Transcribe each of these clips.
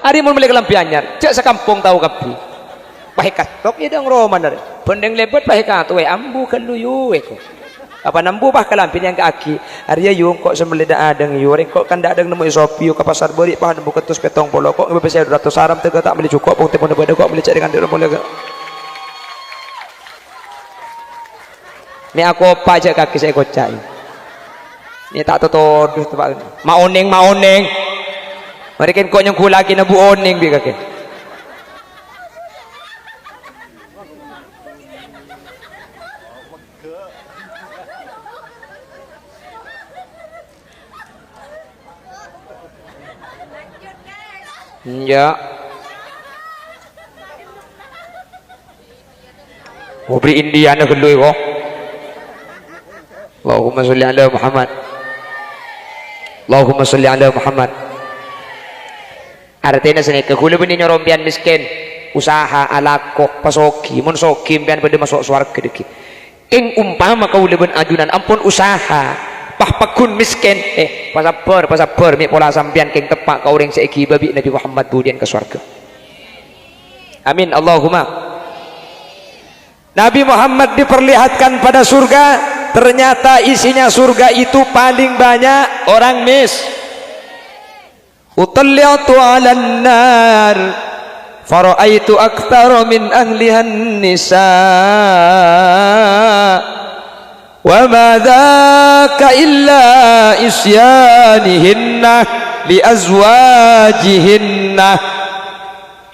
hari mun beli kelampi anyar cek sekampung tahu kapi pakai katok ya dong roman dari pendeng lebet pakai katok ambu keluyu eko apa nambu bah kelampi yang kaki hari yung kok sembelida adeng yung kok kan adeng nemu isopi ke pasar beri pah nembu ketus petong polo kok nggak bisa 200 saram tega tak beli cukup pun temen kok beli cek dengan dia boleh ini aku pajak kaki saya kocai ini tak tutup maoneng mereka kok nyengku lagi nabu oneng bi kaki ya mau beli Indiana kedua kok Allahumma sholli ala Muhammad Allahumma sholli ala Muhammad artinya sini kehulu benih rompian miskin usaha alakoh pasoki mun soki pian pada masuk surga deki ing umpama kau leben ajunan ampun usaha pah pakun miskin pasabar mi pola sampian keng tepak kau ring seiki babi Nabi Muhammad budian ke surga amin Allahumma Nabi Muhammad diperlihatkan pada surga ternyata isinya surga itu paling banyak orang utalliyatu 'alan nar fara'aitu aktsara min ahlihan nisa wa ma dzaka illa isyanihinna li azwajihinna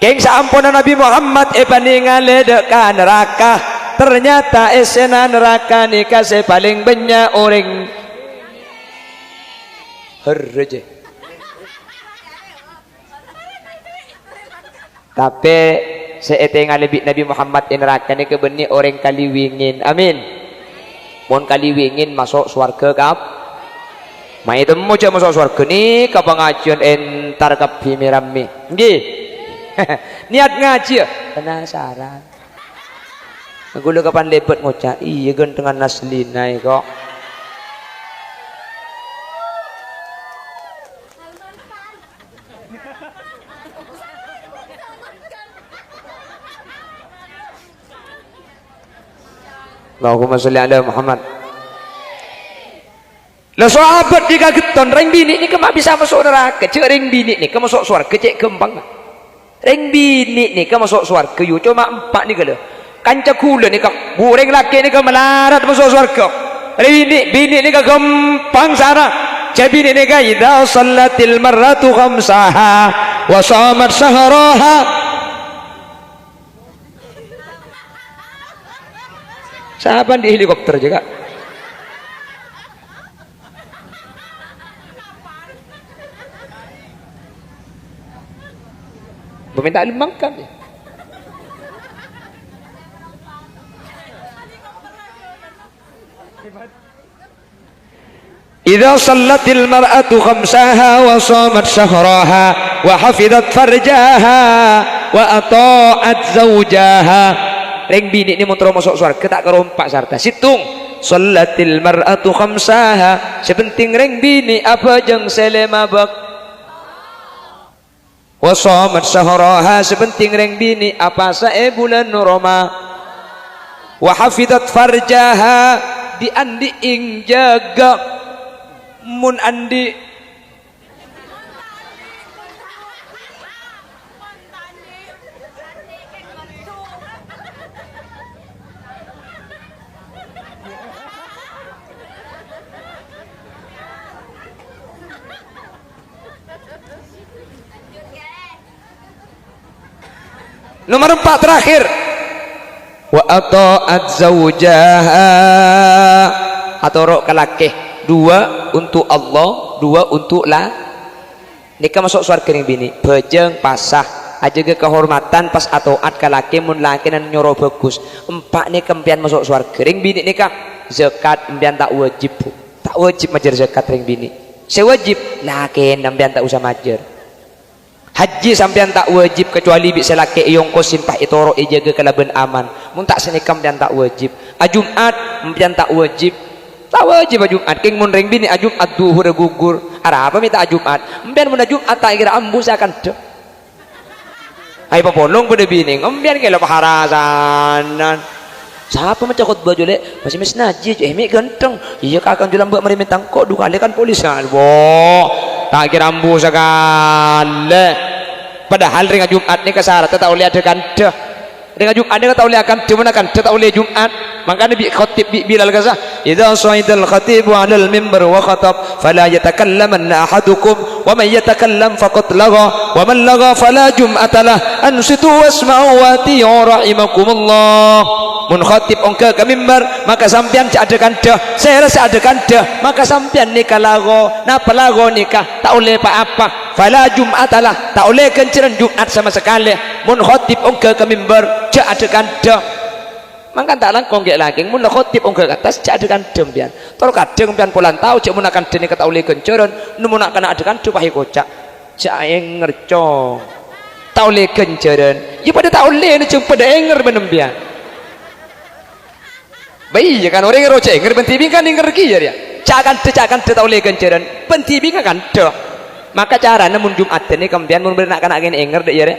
keng saampunan Nabi Muhammad paningale ka neraka ternyata esena neraka nikah paling banyak orang herje tapi seetengah lebih Nabi Muhammad neraka ni kebeni orang kaliwingin amin mohon kaliwingin masuk surga kap mai temu cak masuk surga ni ka pengajian entar kapi mirami nggih niat ngaji penasaran gula kapan lepet ngocak iya gentengan naslinai kok Allahumma sholli ala Muhammad lah sahabat dikageton ring bini ni kemak bisa masuk neraka cek ring bini ni ke masuk surga cek kembang ring bini ni ke masuk surga yu cuma 4 ni kala kanca kula ni kak bureng laki ni ke melarat masuk surga bini ni ke gampang sana cek bini ni ke idza sallatil marratu khamsaha wa shamat shahraha sahabat di helikopter juga meminta ilmu kami idza sallatil mar'atu khamsaha wa shamat shahraha wa hafizat farjaha wa ata'at zawjaha ring bini ni montro masuk surga tak kerompak sarta situng sallatil mar'atu khamsaha sepenting ring bini apa jeng selema bak wa shamat shahraha sepenting ring bini apa sae bulan Roma wa hafizat farjaha di andi ing jaga mun andi nomor 4 terakhir wa ata'at zawjaha atau rok kalakeh 2 untuk Allah 2 untuk lah nikah masuk surga ning bini bejeng pasah aja ke kehormatan pas atoat kalake mun laki nan nyoro bagus 4 ni kempian masuk surga ring bini nikah zakat mbian tak wajib majer zakat ring bini sewajib laki mbian tak usah majer haji sampean tak wajib kecuali bisa laki yang kosin pah itoro jaga kelaban aman mun tak senikam dan tak wajib ajumat mpian tak wajib ajumat king mun ring bini ajumat duhur gugur ara apa minta ajumat mpian mun ajumat tak kira ambus akan de Ay papolong pada bini ngombian kelo paharasanan. Siapa macam khutbah jule masih mes najis mi ganteng. Iya kakang julang buat mari mentang kok dukale kan polis kan. Wo, tak kira ambu sekali. Padahal ringa Jumat ni kesara tak boleh ada kanda. Ringa Jumat ni tak boleh akan cuma akan tak boleh Jumat. Maka Nabi khatib Bilal kata, "Idza sa'idal khatibu 'alal mimbar wa khatab fala yatakallamanna ahadukum wa man yatakallam faqad lagha wa man lagha fala jum'ata lah. Ansitu wasma'u wa ati'u rahimakumullah." Mun khatib ongke ke mimbar maka sampean cak ada kanda, saya rasa ada kanda, maka sampean nikah lago, napa lago nikah tak oleh apa-apa. Fala jum'ata lah, tak oleh kenceran Jumat sama sekali. Mun khatib ongke ke mimbar cak ada kanda, maka tak langkong gak lagi mun khotib ongke atas cak ada kandem pian tor kadeng pian polan tahu cak mun akan dene kata oleh kenceran nu mun akan ada kandem pahi kocak cak enger cong tak oleh kenceran ya pada tak oleh ni cuma pada enger benem pian bayi ya kan orang enger cak enger bentibing kan enger ki ya dia cak akan tak oleh kenceran bentibing kan dah maka cara namun Jumat ni kemudian mun benak kan agen enger dek ya dia.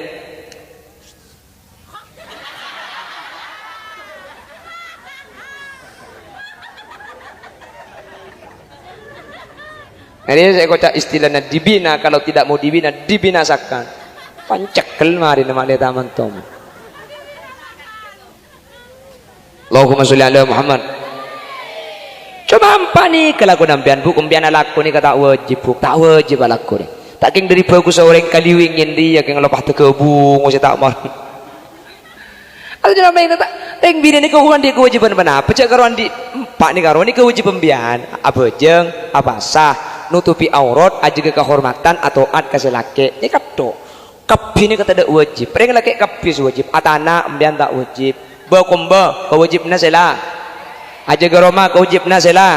Ini saya kocak istilahnya dibina, kalau tidak mau dibina dibinasakan. Pancekel mari nama dia taman tom. Allahumma sholli ala Muhammad. Coba hampa nih kalau aku nampian bu, kumpian alaku nih kata wajib bu, tak wajib alaku nih. Tak keng dari bagus seorang kali wingin dia keng lepas tekebung, saya tak mau. Atau jangan main tak, teng bini ni kau dia kewajiban mana? Pecah karuan di empat ni karuan ni kewajiban bian, apa jeng, apa sah. Nutupi aurat aja kehormatan atau ad kasih laki ini kapto kapi ini kata ada wajib mereka laki kapi wajib atana ambian tak wajib bakomba kewajibna sela aja geroma kewajibna sela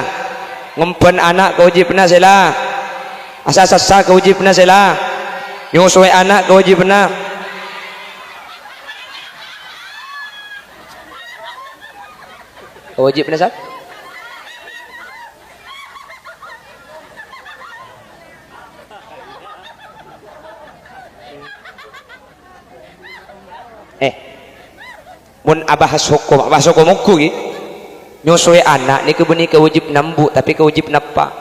ngumpen anak kewajibna sela asa-asa kewajibna sela nyusui anak kewajibna sah mun abahas hukum hukum gitu nyusui anak ni kebeni kewajib nambu tapi kewajib napa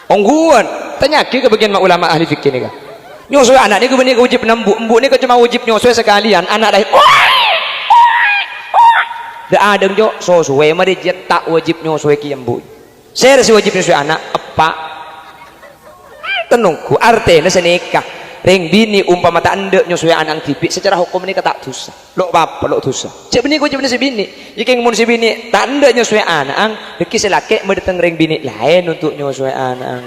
ongguan tanya ke bagian ulama ahli fikih ni kan nyusui anak ni kebeni kewajib nambu embu ni cuma wajib nyusui sekalian anak dah dah ada jo so suwe mari jet tak wajib nyusui ki embu saya rasa wajib nyusui anak apa tenungku artinya senikah ring bini umpama tak andek nyusui anak tipi secara hukum ini kata dosa lo apa lo dosa cek bini kau si bini jika mun si bini tak andek nyusui anak deki selake mendatang ring bini lain untuk nyusui anak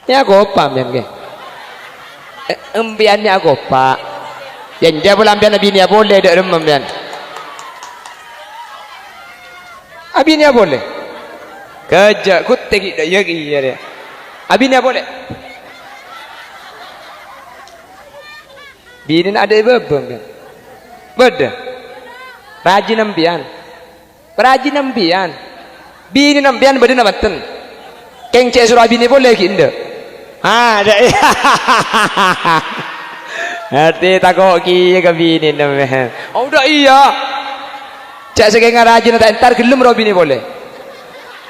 ya aku apa ambian ke ambiannya aku apa yang dia boleh ambian bini ya boleh dek remam ambian abini ya boleh kerja kutek dah ya dia abini boleh bini ada bebem kan beda rajin ambian bini ambian beda nabatan keng cek surah bini boleh kinda ada hati takok ki ke bini namanya oh udah iya cek sekeng rajin tak entar gelem roh bini boleh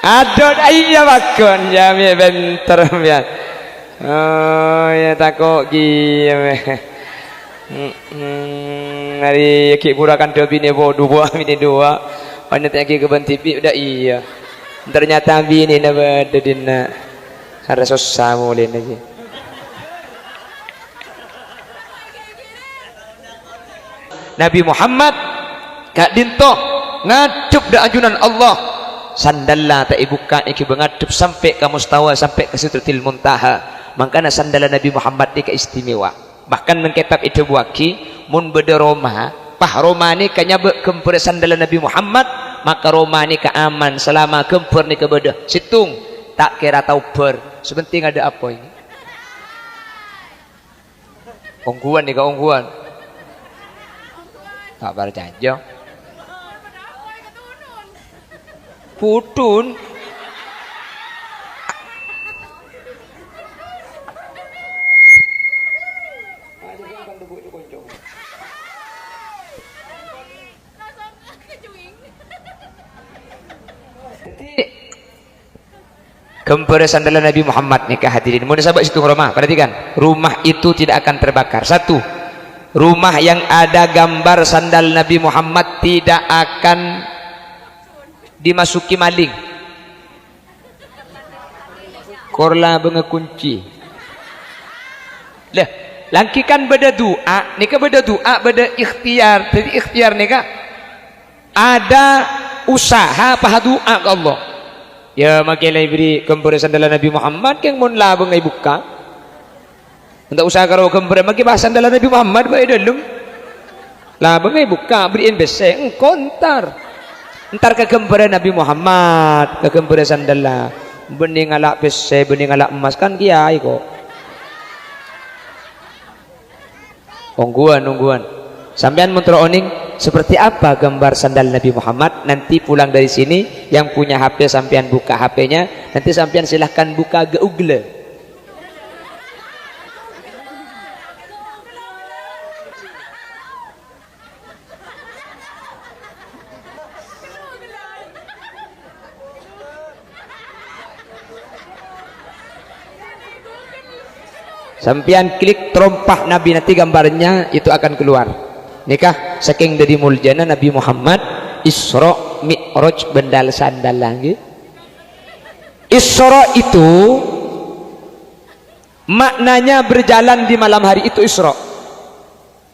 aduh iya bakon jami bentar ya oh ya takok gini hari ki burakan dua bini dua bini dua wanita yang ke TV udah iya ternyata bini nama dedina harus susah mulai lagi Nabi Muhammad kak dinto ngacup da ajunan Allah sandallah tak ibuka iki bengadup sampai ke mustawa sampai ke sidratil muntaha makanya sandala Nabi Muhammad ni keistimewa bahkan mengkitab itu buaki mun beda Roma pah Roma ni kanya kempur sandala Nabi Muhammad maka Roma ni ke aman selama kempur ni ke beda situng tak kira tahu ber sebenting ada apa ini ongguan ni ke ongguan tak berjanjang putun Gambar sandalan Nabi Muhammad nikah hadirin. Mau sahabat situ rumah, perhatikan. Rumah itu tidak akan terbakar. Satu, rumah yang ada gambar sandal Nabi Muhammad tidak akan dimasuki maling. Korla bengekunci. Lah, laki kan beda doa, nikah beda doa, beda ikhtiar. Jadi ikhtiar nikah ada usaha paha doa ke Allah. Ya makilah beri gambar sandalan Nabi Muhammad yang mun labang ay buka. Untuk usaha karo gambar maki bahasa sandalan Nabi Muhammad bae dalam. Labang ay buka beriin bese engko entar ke gambar Nabi Muhammad, ke gambar sandalan. Bening alak bese, bening alak emas kan kiai kok. Ungguan. Sampean mentroning seperti apa gambar sandal Nabi Muhammad? Nanti pulang dari sini yang punya HP sampean buka HP-nya, nanti sampean silahkan buka Google. Sampean klik terompah Nabi, nanti gambarnya itu akan keluar. Nikah saking dari muljana Nabi Muhammad Isra Mi'raj bendal sandal lagi. Isra itu maknanya berjalan di malam hari, itu Isra.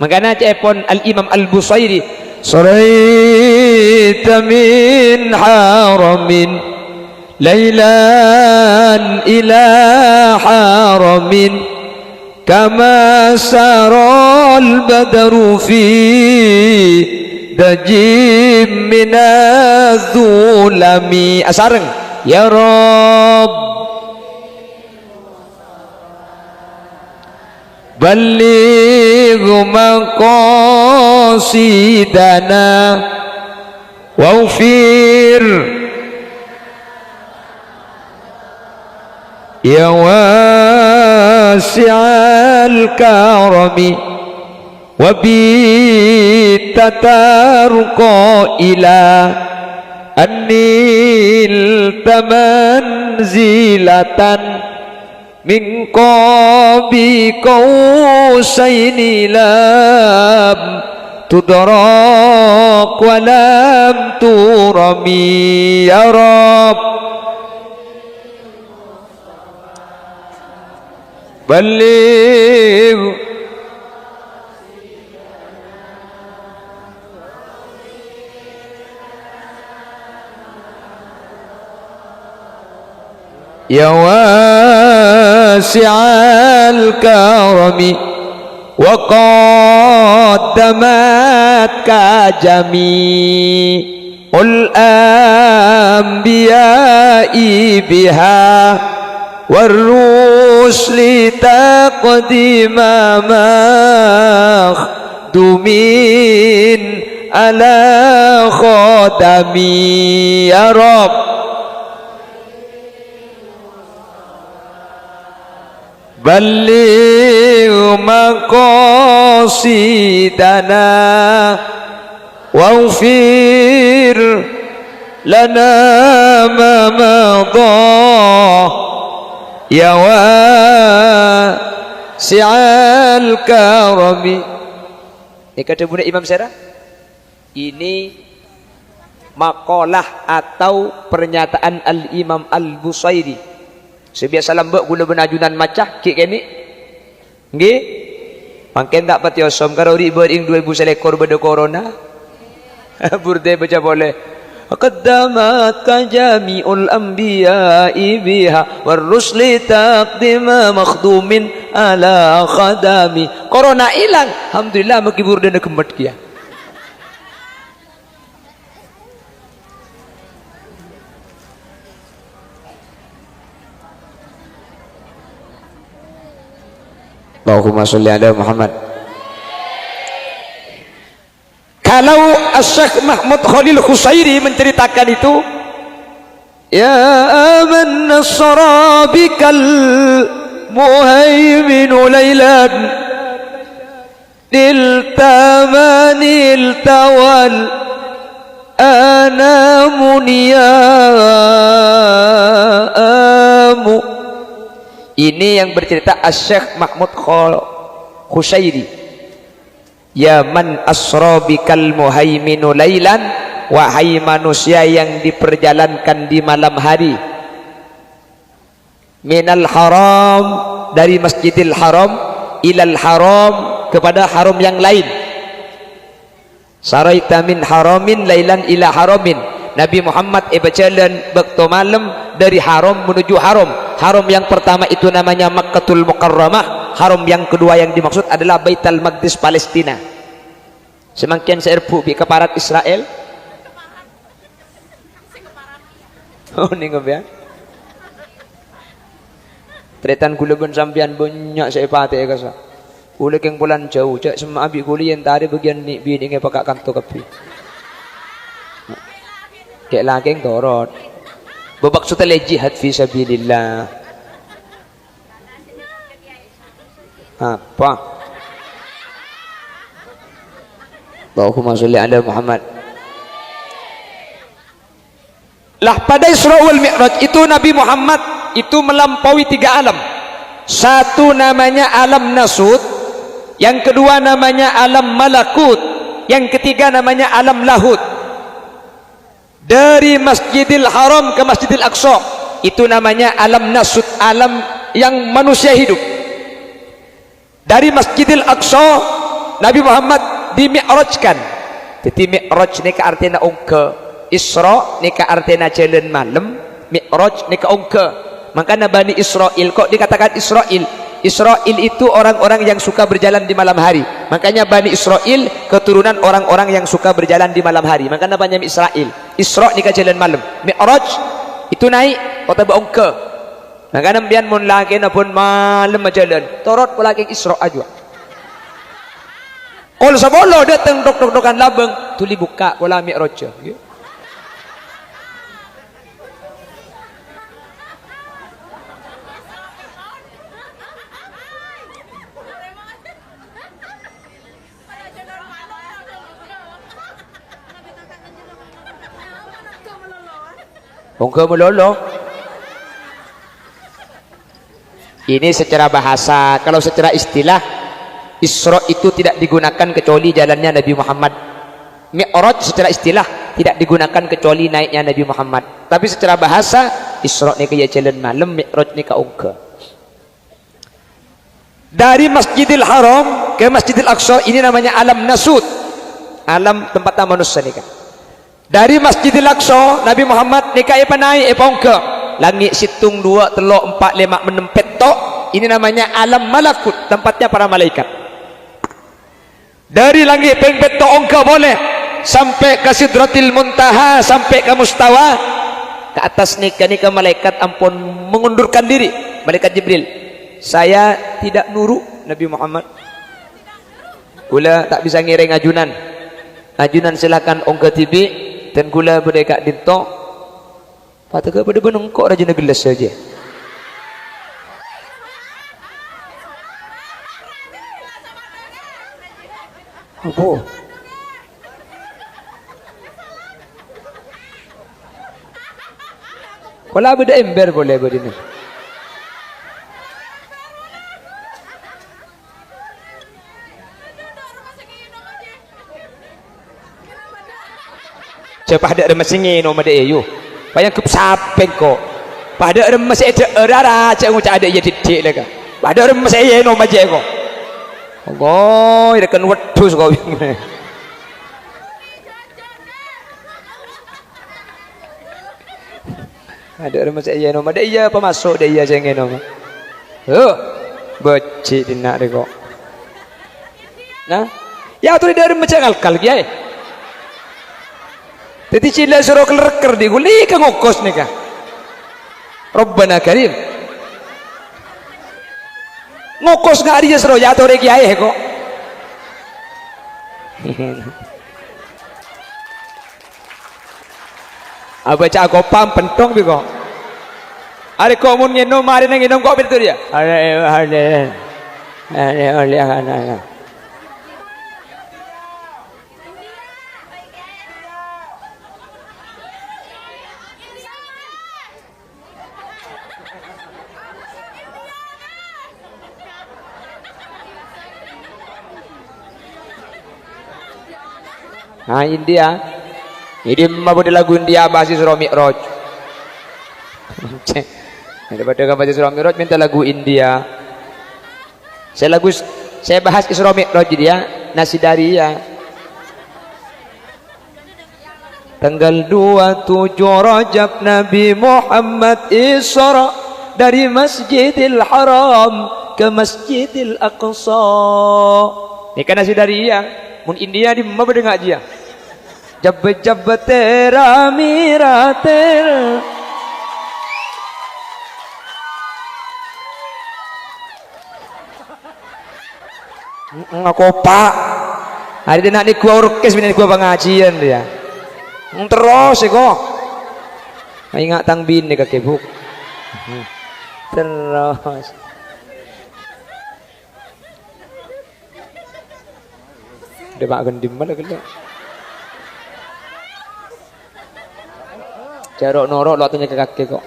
Makanya cepon Al-Imam Al-Busairi, saraita min haramin lailan ila haramin kama saral badru fi dajim minadzulami. Asareng ya Rabb balligh maqasidana waghfir ya wasi'al karami wa bi tatarqa ila annil tamanzilatan min qabi qausaini lam tudrak wa lam turami ya Rabb balligh ya wasi'al karami wa qaddamat ka jami'ul anbiya'i biha warrusli taqdima makhdumin ala khadami ya Rabb balligh maqasidana waghfir lana ma madha ya wasi'al karami. Ini kata Bunda Imam Syarah, ini makalah atau pernyataan Al-Imam Al-Busairi. Sebiasa lambak gula benajunan macah kik kini nggih mangken tak pati osom karo ribet ing 2000 selekor beda corona burde baca boleh qaddamat ka jami'ul anbiya'i biha warrusli taqdima makhdumin ala khadami. Corona hilang alhamdulillah maki burde na kemet kia. Allahumma sholli ala Muhammad. Kalau Syekh Mahmud Khalil Khusairi menceritakan itu, ya man nasara bikal muhaimin lailan niltamanil tawal ana munia Ini yang bercerita Asy-Syaikh Mahmud Khusairi. Ya man asra bikal muhaiminu lailan, wahai manusia yang diperjalankan di malam hari, minal haram, dari Masjidil Haram, ilal haram, kepada haram yang lain. Saraita min haramin lailan ila haramin. Nabi Muhammad berjalan waktu malam dari haram menuju haram. Haram yang pertama itu namanya Makkahul Mukarramah. Haram yang kedua yang dimaksud adalah Baitul Maqdis Palestina. Semakin serbu bi keparat Israel. Oh ni ngopian. Tretan gula ben sampean banyak saya pate kasa. Ule keng bulan jauh cak semua abi kuli yang tadi bagian ni bini nge pakak kanto kapi. Kek lageng torot. Babak sutale jihad fi sabilillah. Apa? Allahumma sholli ala Muhammad. Lah pada Isra wal Mi'raj itu Nabi Muhammad itu melampaui 3 alam. Satu namanya alam nasut, yang kedua namanya alam malakut, yang ketiga namanya alam lahut. Dari Masjidil Haram ke Masjidil Aqsa itu namanya alam nasut, alam yang manusia hidup. Dari Masjidil Aqsa Nabi Muhammad dimi'rajkan. Jadi mi'raj ni ke artinya ongke, Isra ni ke artinya jalan malam, mi'raj ni ke ongke. Makanya Bani Israel kok dikatakan Israel. Israel itu orang-orang yang suka berjalan di malam hari. Makanya Bani Israel keturunan orang-orang yang suka berjalan di malam hari. Makanya namanya Israel. Isra ni ke jalan malam, mi'raj itu naik kota ongke. Makanya bian mun lagi pun malam berjalan, torot pula lagi Isra aja. Kalau sebolo datang dok-dokan labeng, tuli buka pula mi'raj. Ongke melolo. Ini secara bahasa. Kalau secara istilah, Isra itu tidak digunakan kecuali jalannya Nabi Muhammad. Mi'raj secara istilah tidak digunakan kecuali naiknya Nabi Muhammad. Tapi secara bahasa, Isra ni ke jalan malam, Mi'raj ni ke ongke. Dari Masjidil Haram ke Masjidil Aqsa ini namanya alam nasut, alam tempatnya manusia ni kan. Dari Masjidil Aqsa Nabi Muhammad ni ke naik ongke. Langit situng 2 3 4 5 6 petok. Ini namanya alam malakut, tempatnya para malaikat. Dari langit pengpet ongka boleh sampai ke Sidratil Muntaha, sampai ke Mustawa. Ke atas nikah malaikat ampun mengundurkan diri. Malaikat Jibril, saya tidak nuruk Nabi Muhammad. Gula tak bisa ngiring ajunan. Ajunan silakan ongka tibi dan gula berdeka dinto. Pataka pada benengkok raja gelas saja. Apa? Kalau beda ember boleh berdini. Cepat ada mesingi no made ayu. Bayang ke sapeng kok. Pada ada masih ada rara cak ngucap ada ya didik lega. Pada ada masih ya no maje kok. Allah, ida kan wedhus kau. Ada orang masih iya nama dia iya pemasuk dia iya jangan nama. Becik dinak dia kok. Nah, ya tu dia ada macam alkal dia. Jadi cila suruh keler di guli ke ngokos nih kah? Rabbana Karim. Ngokos nggak dia suruh jatuh regi ayah kok. Apa cak kopam pentong bi kok. Ada komun ngenom mari nang ngenom kok betul ya? Ada. Nah India ini mabudi lagu India bahasa surah Mi'raj. Daripada kan bahasa surah Mi'raj minta lagu India. Saya bahas Isra Mi'raj dia Nasidaria. Tanggal 27 Rajab Nabi Muhammad Isra dari Masjidil Haram ke Masjidil Aqsa. Ini kan Nasidaria. Mun India di mana dengar dia? जब जब तेरा मेरा तेरा ngakopak hari dia nak ni gua orkes bini gua pengajian dia terus kok ingat tang bini kakek terus dia mak gendim mana kelak jarok norok lo tanya ke kakek kok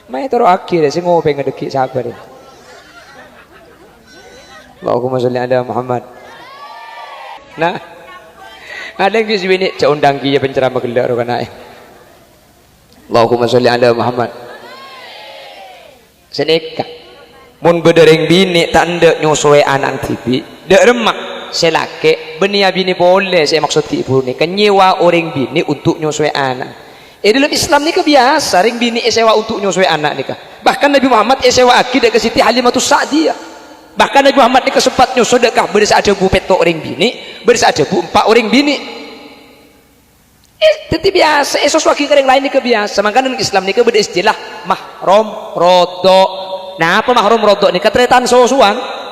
main taruh akhir sih ngopi ngedekik sabar ya Allahumma sholli ala Muhammad. Nah ada yang kisah ini cak undang kia penceramah gelak rokan naik Allahumma sholli ala Muhammad seneka mun bedereng bini tak ndek nyusui anak tibi dek remak selake benia bini boleh saya maksud ibu ni kenyewa orang bini untuk nyusui anak dalam Islam ni kebiasa ring bini sewa untuk nyusui anak ni bahkan Nabi Muhammad sewa akid ke Siti Halimatus Sa'diyah bahkan Nabi Muhammad ni kesempat nyusui dekah berisa ada bu petok orang bini berisa ada bu 4 orang bini itu biasa sesuatu yang lain ni kebiasa makanya dalam Islam ni beda istilah mahram rodok nah apa mahram rodok ni ketretan sosuan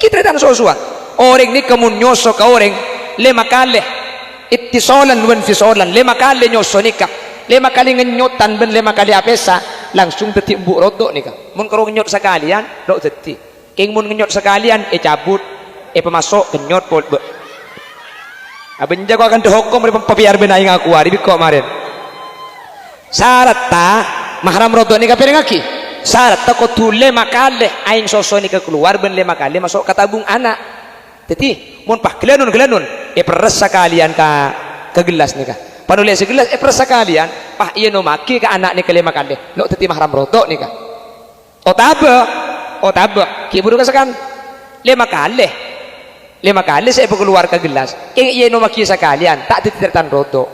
kita dan sosuan orang ni kamu nyoso ke orang 5 kali ittisalan wan fisalan 5 kali nyoso nikah 5 kali ngenyotan ben 5 kali apesa langsung detik mbuk rodok nikah mun karong nyot sekalian dok detik king mun ngenyot sekalian cabut pemasok kenyot pol aben jago akan dihukum dari papiar benai ngaku hari kok kemarin syarat ta mahram rodok nikah pirang aki syarat tak kau tule makale aing sosok ni keluar ben 5 kali masuk ke tabung anak jadi mun pak gelanun peres sekalian ke gelas ni kah panulis segelas peres sekalian pak iya no maki ke anak ni ke 5 kali no teti mahram rodok ni kah otabah ki buru kasakan 5 kali saya keluar ke gelas iya no maki sekalian tak teti tretan rodok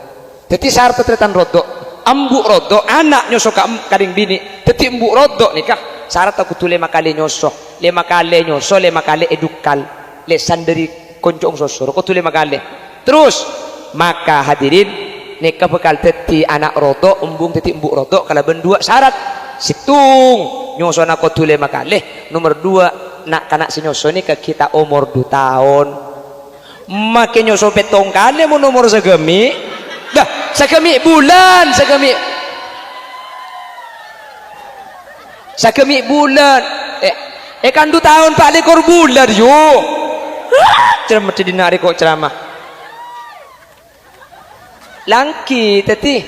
jadi syarat tretan rodok ambuk rodok anak nyosok kading bini teti ambuk rodok nikah syarat aku tuh 5 kali nyosok 5 kali edukal lesan dari koncong sosor aku tuh 5 kali terus maka hadirin nikah bekal teti anak rodok embung teti ambuk rodok kalau berdua syarat situng nyosok aku tuh 5 kali nomor 2 nak kanak si nyosok ni ke kita umur 2 tahun makin nyosok petong kali mau nomor segemi dah sakami bulan sakami bulan kan 2 tahun 4 ekor bulan yo ceramah dinari kok ceramah langki teti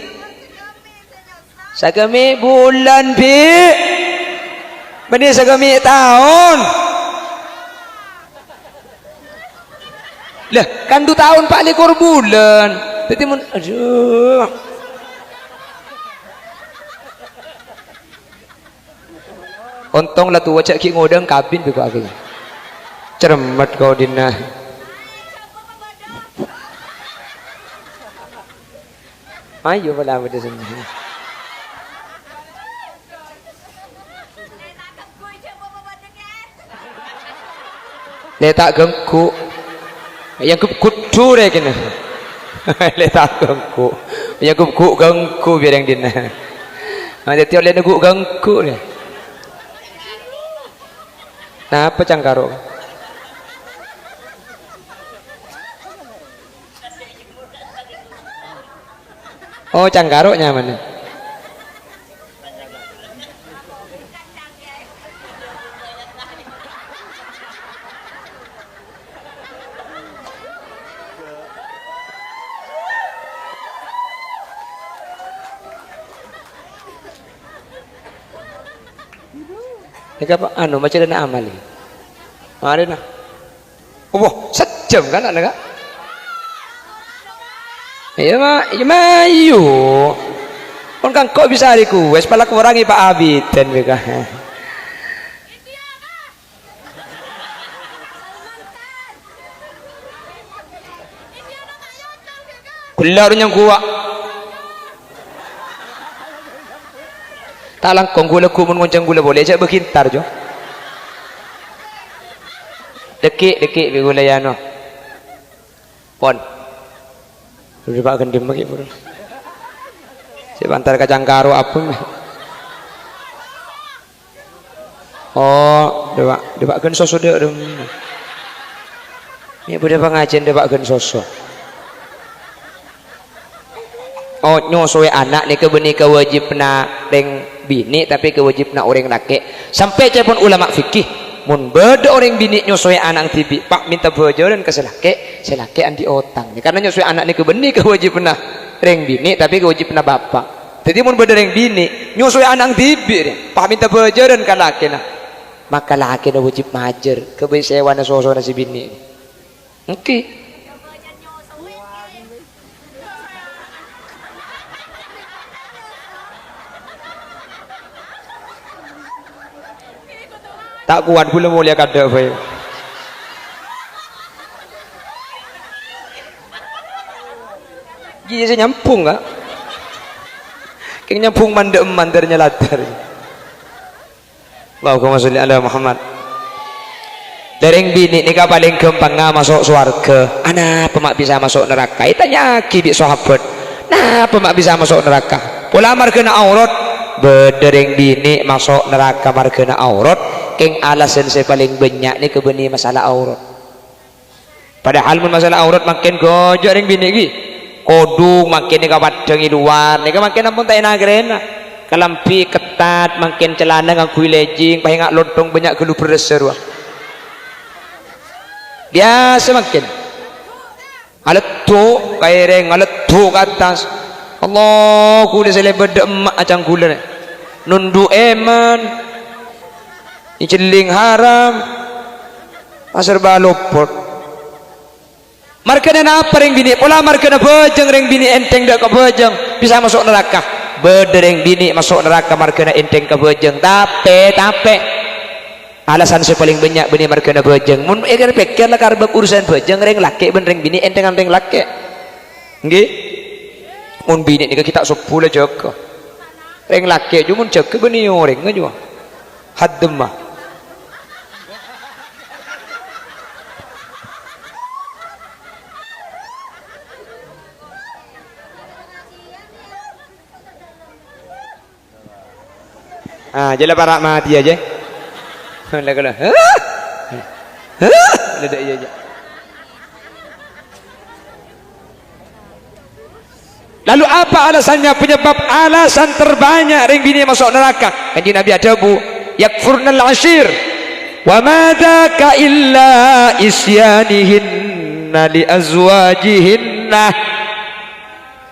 sakami bulan bi benih sakami tahun lah kan 2 tahun 4 ekor bulan jadi aduh untung lah tu wajak ki ngodang kabin juga akhirnya cermat kau dina ayo pala pada sini letak gengku yang kudu deh kena letak gengku yang kudu gengku biar yang dina ada tiap lihat gengku gengku ni nah apa cangkaro oh cangkaro nyaman ini apa anu macam mana amal ini ada nah oh set jam kan ada kak? Iya mah iyo. Kon kan kok bisa hariku? Wes pala kurangi Pak Abid dan mereka. Kelar yang kuat. Talang kong gula kumun ngoncang gula boleh aja berkintar jo. Dekik gula ya no. Pon. Sudah pak gendim bagi bro. Sebentar kacang karo apa? Oh, debak gen soso dek dem. Ini boleh pengajian debak gen soso. Oh nyosoe anak ni kebeni kewajib na reng bini tapi kewajib na orang laki. Sampai cepon ulama fikih mun beda orang bini nyosoe anak tibi pak minta bojoran ke selake andi otang. Karena nyosoe anak ni kebeni kewajib na reng bini tapi kewajib na bapak. Jadi mun beda reng bini nyosoe anak tibi pak minta bojoran ke laki na. Maka laki na wajib majer kebesewa na soso na si bini. Oke. Tak kuat pula mulia kada bae. Gigi saya nyampung kak. Kayak nyampung mandek mandarnya latar. Allahumma sholli ala Muhammad. Dereng bini nikah paling gampang masuk surga. Ana pemak bisa masuk neraka? Tanya kibik sahabat. Nah pemak bisa masuk neraka? Pola margana aurat. Bedereng bini masuk neraka margana aurat. Keng alasan saya paling banyak ni kebeni masalah aurat. Padahal mun masalah aurat makin gojok ring bini lagi. Kodung makin ni kawadang luar, ni makin ampun tak enak gerena. Kalampi ketat, makin celana ngangkui legging, pahinga lontong banyak gelu bereser wah. Biasa makin. Aletu kaireng, aletu ke atas. Allah kuda sele beda emak acang gula. Nundu eman. Iceling haram pasar balopot markana apa ring bini pola markana bejeng ring bini enteng dak ke bejeng bisa masuk neraka bedereng bini masuk neraka markana enteng ke bejeng tapi alasan saya paling banyak bini markana bejeng mun pikir lah karena urusan bejeng ring laki ben ring bini entengan ring laki nggih mun bini ni kita sepuluh jaga ring laki aja mun jaga beni orang aja haddem mah. Jelah para mati aja. Kalau ada aja. Lalu apa alasannya? Penyebab alasan terbanyak ring bini masuk neraka. Kanjeng Nabi ada bu, yakfurnal ashir. Wa madaka illa isyanihinna li azwajihinna.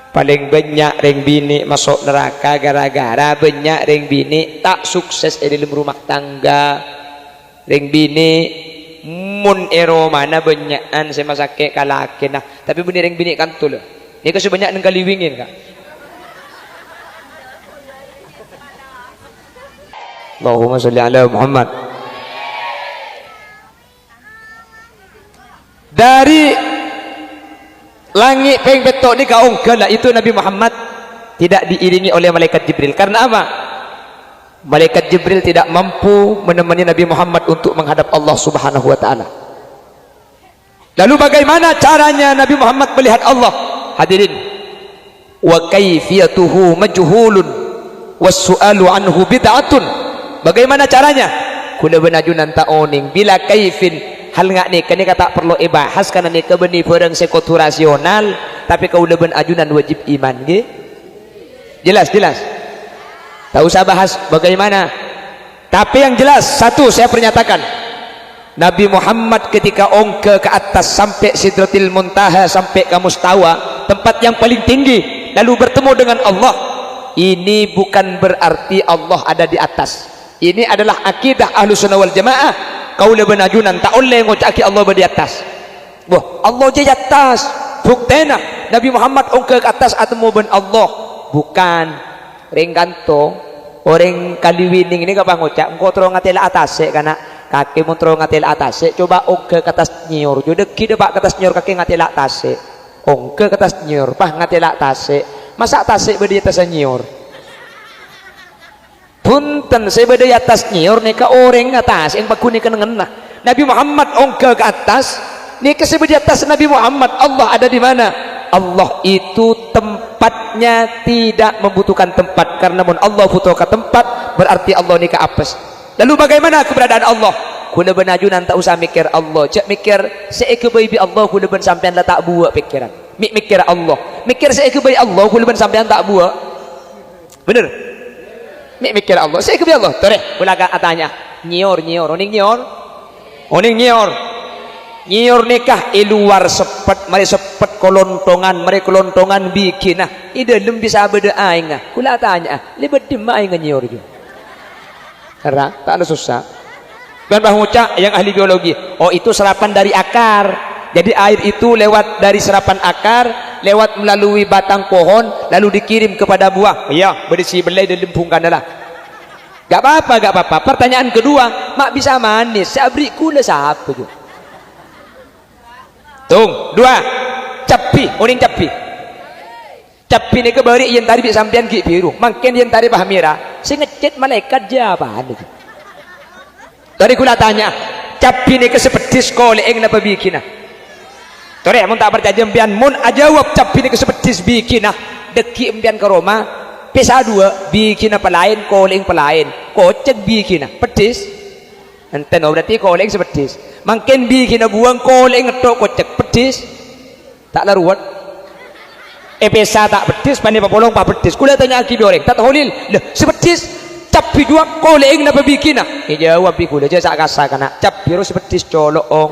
Paling banyak ring bini masuk neraka gara-gara banyak ring bini tak sukses di dalam rumah tangga. Ring bini mun ero mana banyakan saya masake kalake nah tapi benih ring bini kan tuh ini kasih banyak nengkali wingin kak. Allahumma sholli ala Muhammad. Dari langit peng betok ni kau lah itu Nabi Muhammad tidak diiringi oleh malaikat Jibril. Karena apa? Malaikat Jibril tidak mampu menemani Nabi Muhammad untuk menghadap Allah Subhanahu wa taala. Lalu bagaimana caranya Nabi Muhammad melihat Allah? Hadirin, wa kaifiyatuhu majhulun was-su'alu anhu bid'atun. Bagaimana caranya? Kula benajunan taoning bila kaifin hal ngak ni kani kata perlu ibahas karena ni kebeni barang sekotu rasional tapi kau leben ajunan wajib iman nggih. Jelas tak usah bahas bagaimana tapi yang jelas satu saya pernyatakan Nabi Muhammad ketika ongke ke atas sampai Sidratil Muntaha sampai ke Mustawa tempat yang paling tinggi lalu bertemu dengan Allah ini bukan berarti Allah ada di atas. Ini adalah akidah Ahlus Sunnah wal Jamaah. Kau lebih najunan tak oleh ngocaki Allah di atas. Wah, Allah je atas. Buktena Nabi Muhammad ongke ke atas atau ben Allah. Bukan. Rengganto orang kaliwining ini kapang ngucap engkau terus ngatil atas kana kaki mau terus ngatil atas coba ongke ke atas nyiur jadi kita pak ke atas nyiur kaki ngatil atas ongke ke atas nyiur pah ngatil atas masa atas berdiri atas nyiur punten saya berdiri atas nyiur nih ke orang atas yang baku nih kenengena Nabi Muhammad ongke ke atas nih ke berdiri atas Nabi Muhammad Allah ada di mana Allah itu tempatnya tidak membutuhkan tempat karena mun Allah butuhkan tempat berarti Allah ni ke apes. Lalu bagaimana keberadaan Allah? Kula benajunan tak usah mikir Allah. Cak mikir seike bayi Allah kula ben sampean la tak buat pikiran. Mikir Allah. Mikir seike bayi Allah kula ben sampean tak buat. Bener? Mikir Allah. Seike bayi Allah. Tore kula tanya. Nyior oning nyior. Oning nyior. Nyior nikah luar sepet mari sepet kolontongan mari kolontongan bikin nah i dalam bisa beda aing ah kula tanya lebih dim aing nyior je karena tak ada susah dan bahuca yang ahli biologi oh itu serapan dari akar jadi air itu lewat dari serapan akar lewat melalui batang pohon lalu dikirim kepada buah iya berisi belai dan lempungkan adalah gak apa-apa pertanyaan kedua mak bisa manis sabri kula siapa je tung dua capi oning capi ni kebari yang tadi sampean ki biru makin yang tadi bah merah saya ngecet malaikat jawaban tadi kula tanya capi ni kesepedis kole eng napa bikinah tore mun tak percaya empian mun ajawab capi ni kesepedis bikinah deki empian ke Roma pesa dua bikin apa lain koleng pelain kocek bikinah pedis enten berarti koleng sepedis makin bikin buang koleng ngetok kocek pedis tak laruat pesa tak pedis pani papolong pak pedis kula tanya aki bioreng tak taholil lah sepedis capi dua koleng napa bikin jawab kula aja sak kasa kana cap biru sepedis colok ong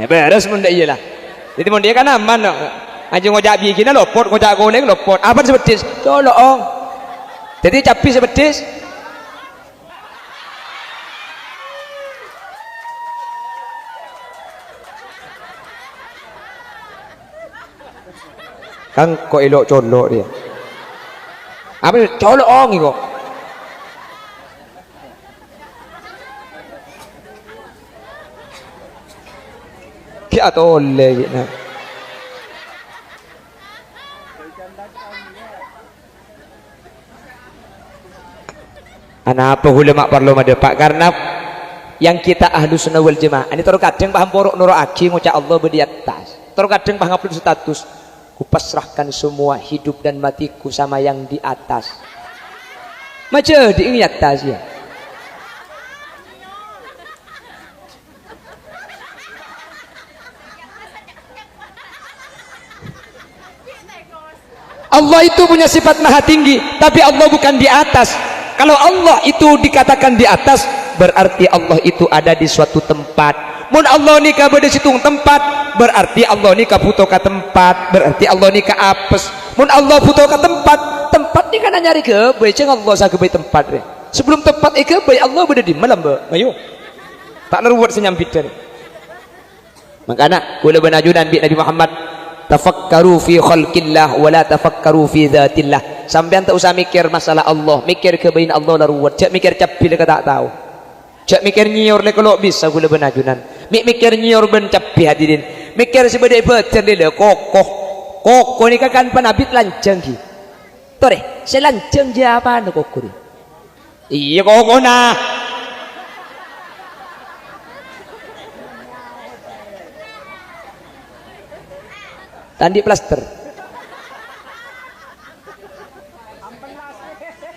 beres mun dak iyalah jadi mun dia kan aman aja ngojak bikin lopot ngojak koleng lopot apa sepedis colok ong jadi capi sepedis kan kok elok colok dia apa colok ong kok ki atau oleh gitu anak apa ulama perlu madepak karena yang kita ahlu sunnah wal jamaah ini terus kadang paham porok nurut aki ngucap Allah di atas terus kadang paham upload status kupasrahkan semua hidup dan matiku sama yang di atas macam di atas ya Allah itu punya sifat maha tinggi tapi Allah bukan di atas kalau Allah itu dikatakan di atas berarti Allah itu ada di suatu tempat mun Allah nikah pada situ tempat berarti Allah nikah butuh ke tempat berarti Allah nikah apes mun Allah butuh ke tempat ni kan nyari ke baik Allah sa ke baik tempat re. Sebelum tempat ke baik Allah berada di malam ba ayo tak lalu buat senyampit dari makanya kula benajunan bi Nabi Muhammad tafakkaru fi khalqillah wa la tafakkaru fi dzatillah sampean tak usah mikir masalah Allah mikir ke bain Allah lalu buat cak mikir capil ke tak tahu cak mikir nyiur le kalau bisa kula benajunan mikir nyiur ben capi hadirin mikir sebedai becer dia kokoh ni kan panabit lancang ki tore saya lancang je apa anu kokoh iya kokoh nah tandi plaster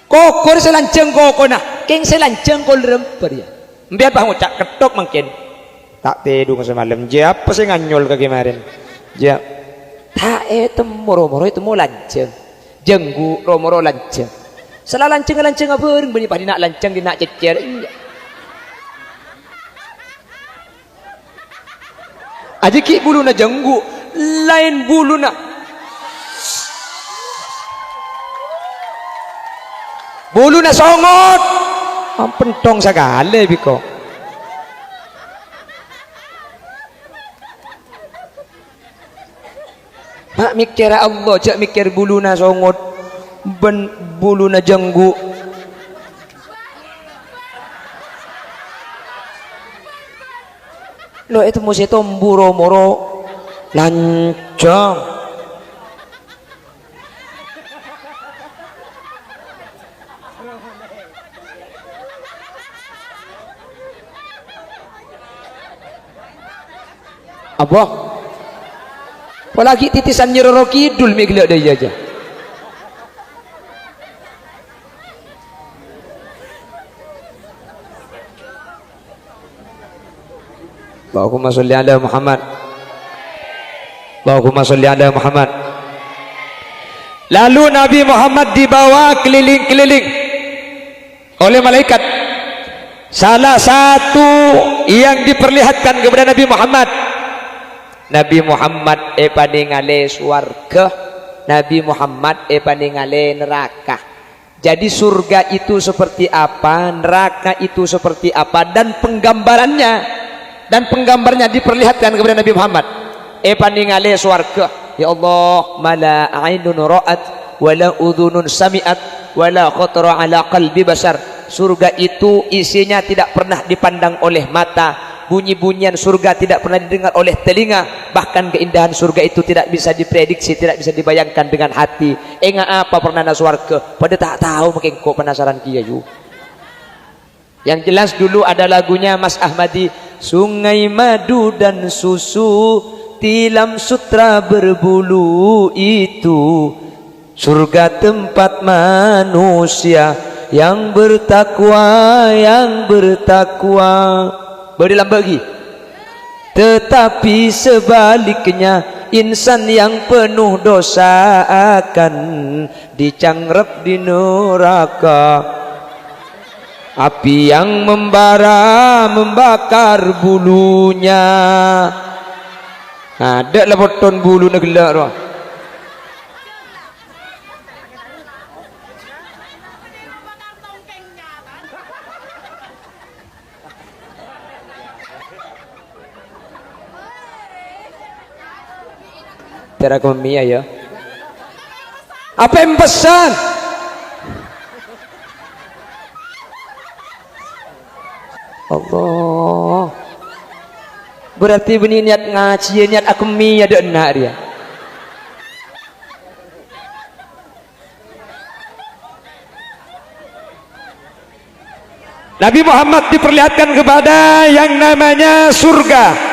kokoh selancang kokoh nah keng selancang kol remper ya biar bang ucap ketok mungkin tak tidur semalam siapa sih nganyol ke kemarin jap tak moro-moro itu mau lanceng jenggu romoro lanceng salah lanceng apa orang banyak pada nak lanceng dia nak cecer aja ki bulu na jenggu lain bulu na songot pentong segala biko mikir Allah, jak mikir buluna songot, ben buluna jenggu. Lo itu mesti tomburo moro lancang. Apa? Apalagi titisan Nyiroro Kidul miglek dia aja. Allahumma sholli ala Muhammad. Allahumma sholli ala Muhammad. Lalu Nabi Muhammad dibawa keliling-keliling oleh malaikat. Salah satu yang diperlihatkan kepada Nabi Muhammad, Nabi Muhammad paningale swarga, Nabi Muhammad paningale neraka. Jadi surga itu seperti apa, neraka itu seperti apa, dan penggambarnya diperlihatkan kepada Nabi Muhammad. Paningale swarga, ya Allah, mala ainun ra'at wala udhunun sami'at wala khatara ala qalbi basar. Surga itu isinya tidak pernah dipandang oleh mata, bunyi-bunyian surga tidak pernah didengar oleh telinga, bahkan keindahan surga itu tidak bisa diprediksi, tidak bisa dibayangkan dengan hati. Apa pernah na surga pada tak tahu, makin kok penasaran kia ju. Yang jelas dulu ada lagunya Mas Ahmadi, sungai madu dan susu tilam sutra berbulu itu surga tempat manusia yang bertakwa, yang bertakwa. Berilah bagi. Tetapi sebaliknya insan yang penuh dosa akan dicanggrep di neraka. Api yang membara membakar bulunya. Ada lah poton bulu nak gelak roh. Tera kemia ya. Apa yang pesan? Allah. Berarti benih niat ngaji, niat aku mia ada enak dia. Nabi Muhammad diperlihatkan kepada yang namanya surga.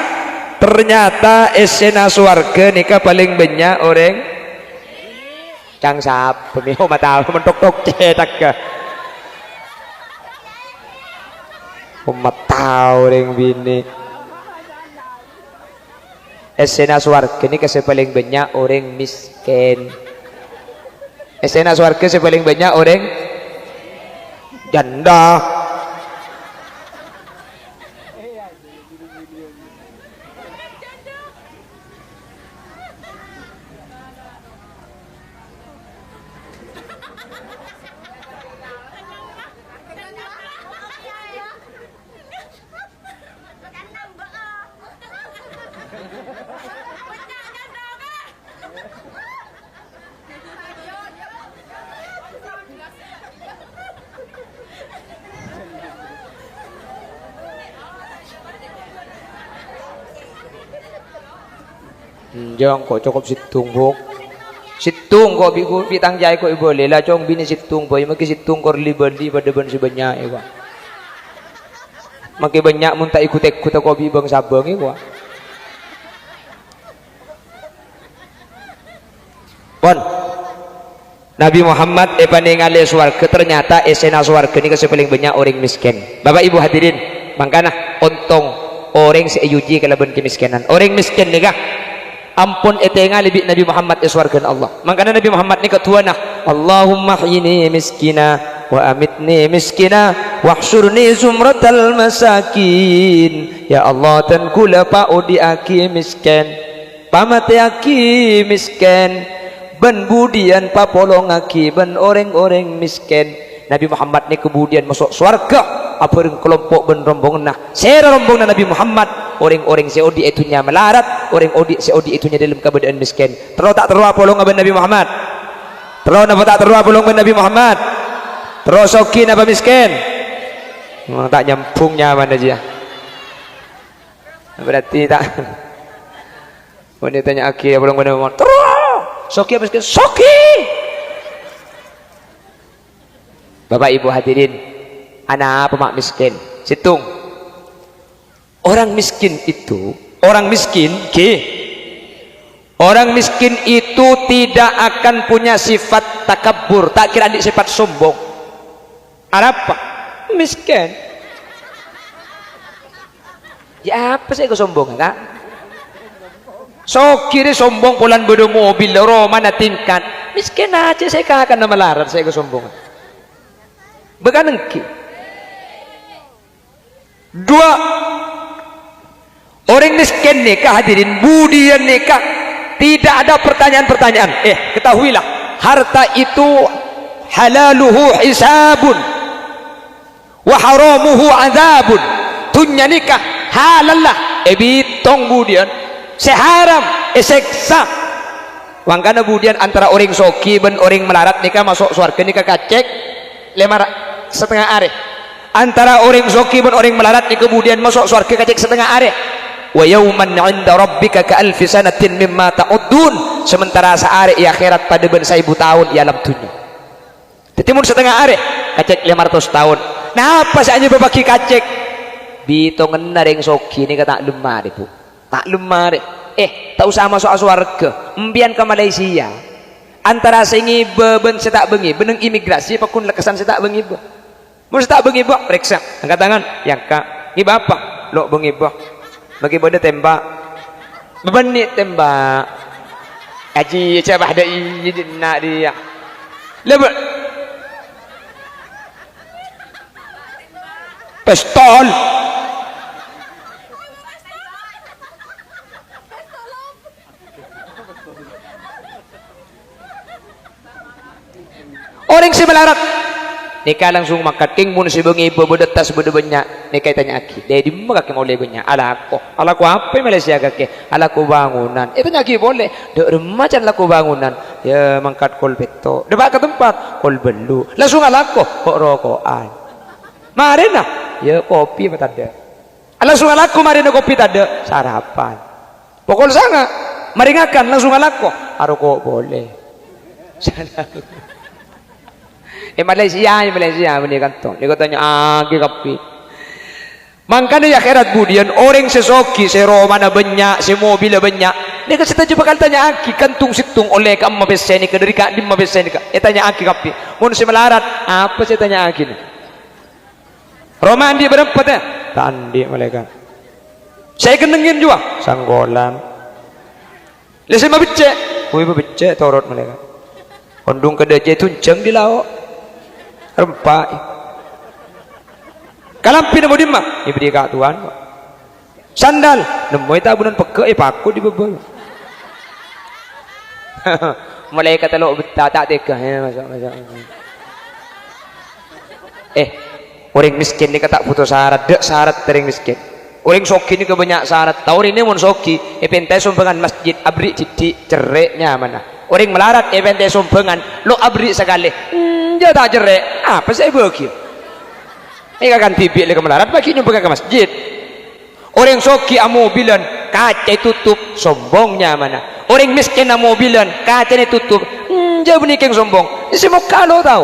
Ternyata esena swarga nikah paling banyak orang cang sap pemiho mata mentok-tok cetak ke mata orang bini. Esena swarga nikah paling banyak orang miskin. Esena swarga paling banyak orang janda. Jong kok cukup situng bok. Situng kok bitang jai kok boleh lah cong bini situng boy maki situng kor libandi pada ban sebanyak ya. Maki banyak mun tak ikut-ikut kok bi bang sabang ya. Pon. Nabi Muhammad paningale swarga, ternyata esena swarga ni kasi paling banyak orang miskin. Bapak Ibu hadirin, mangkana ontong orang seuyuji kalaban kemiskinan. Orang miskin ni kah? Ampun etenga lebih Nabi Muhammad iswargan Allah. Makanya Nabi Muhammad ni ketuana, Allahumma hyini miskina wa amitni miskina wahsyurni zumratal masakin. Ya Allah, tan kula pa odi aki miskin, pamate aki miskin, ben budian pa polong aki ben orang-orang miskin. Nabi Muhammad ni kemudian masuk swarga apa kelompok ben rombongan nah. Sera rombongan Nabi Muhammad orang-orang seodi itunya melarat, orang seodi itunya dalam keadaan miskin. Terus tak terus polong abang Nabi Muhammad. Terus napa tak terus polong abang Nabi Muhammad. Terus sokin apa miskin? Tak nyambungnya mana aja. Berarti tak. Wanita tanya aki polong Nabi Muhammad. Terus sokin apa miskin? Sokin. Bapak Ibu hadirin, anak pemak miskin. Situng. Orang miskin itu, orang miskin itu tidak akan punya sifat takabur, tak kira adik sifat sombong. Apa? Miskin. Ya apa sih kesombongan, Kak? So kiri sombong pulan bodoh mobil, mana tingkat. Miskin aja saya akan nama larat saya kesombongan. Beganengki. Dua, orang miskin nikah hadirin, budian nikah, tidak ada pertanyaan-pertanyaan. Ketahuilah, harta itu halaluhu hisabun wa haramuhu azabun. Tunya nikah halallah bitong budian, seharam seksa. Wangkana budian antara orang soki dan orang melarat nikah masuk surga nikah kacek 5,5 are. Antara orang zoki dan orang melarat ni kemudian masuk surga kacik 1/2 are. Wa yauman 'inda rabbika ka alfi sanatin mimma ta'uddun. Sementara seare di akhirat pada ben 1000 tahun di alam dunia. Tetimun 1/2 are kacik 500 tahun. Nah apa saja berbagi kacik? Bitongen nareng zoki ni kata lemah deh bu. Tak lemah deh. Tak usah masuk surga. Empian ke Malaysia. Antara singi beben setak bengi beneng imigrasi pakun lekesan setak bengi bu. Mun tak bengi bak periksa angkat tangan yang kak ngi bapak lo bengi bak bagi bodoh tembak bebenit tembak aji cabah ada izin nak dia lebih pistol orang si melarat nikah langsung makating mun si bengi bodoh tas bodoh banyak nikah tanya aki dia di mana kaki mau legonya alaku apa Malaysia kaki alaku bangunan itu nyaki boleh dek remajan laku bangunan ya mangkat kol beto debat ke tempat kol belu langsung alaku kok rokokan marina ya kopi apa tadi langsung alaku marina kopi tadi sarapan pokok sangat meringakan langsung alaku kok boleh Malaysia ini kantong dia katanya agi kapi makanya ya akhirat budian orang sesoki seromana banyak semobil banyak dia kasih tahu bakal tanya aki kantung situng oleh kamu mabesen ni ke dari kak dim mabesen ni kak tanya aki kapi mun si melarat apa saya tanya aki ni roman dia berempat ya tandi mereka saya kenengin juga sanggolan lesi mabecek kui mabecek torot mereka kondung kedaje tunceng di laut rempah kalampi na mo din ma ibri ka tuan sandal nemoy tabunan pagka paku di bebel mulai kata lo betata teka masuk orang miskin ni kata putus syarat dek syarat tering miskin orang soki ni kebanyak syarat tahun ini mon soki pentai sumbangan masjid abri cici cereknya mana orang melarat pentai sumbangan lo abri sekali dia tak jerak apa saya bagi ini akan tibik lagi melarat bagi nyumbang ke masjid orang soki amobilan kaca tutup sombongnya mana orang miskin amobilan kaca tutup dia benikeng sombong ini semua kalau tahu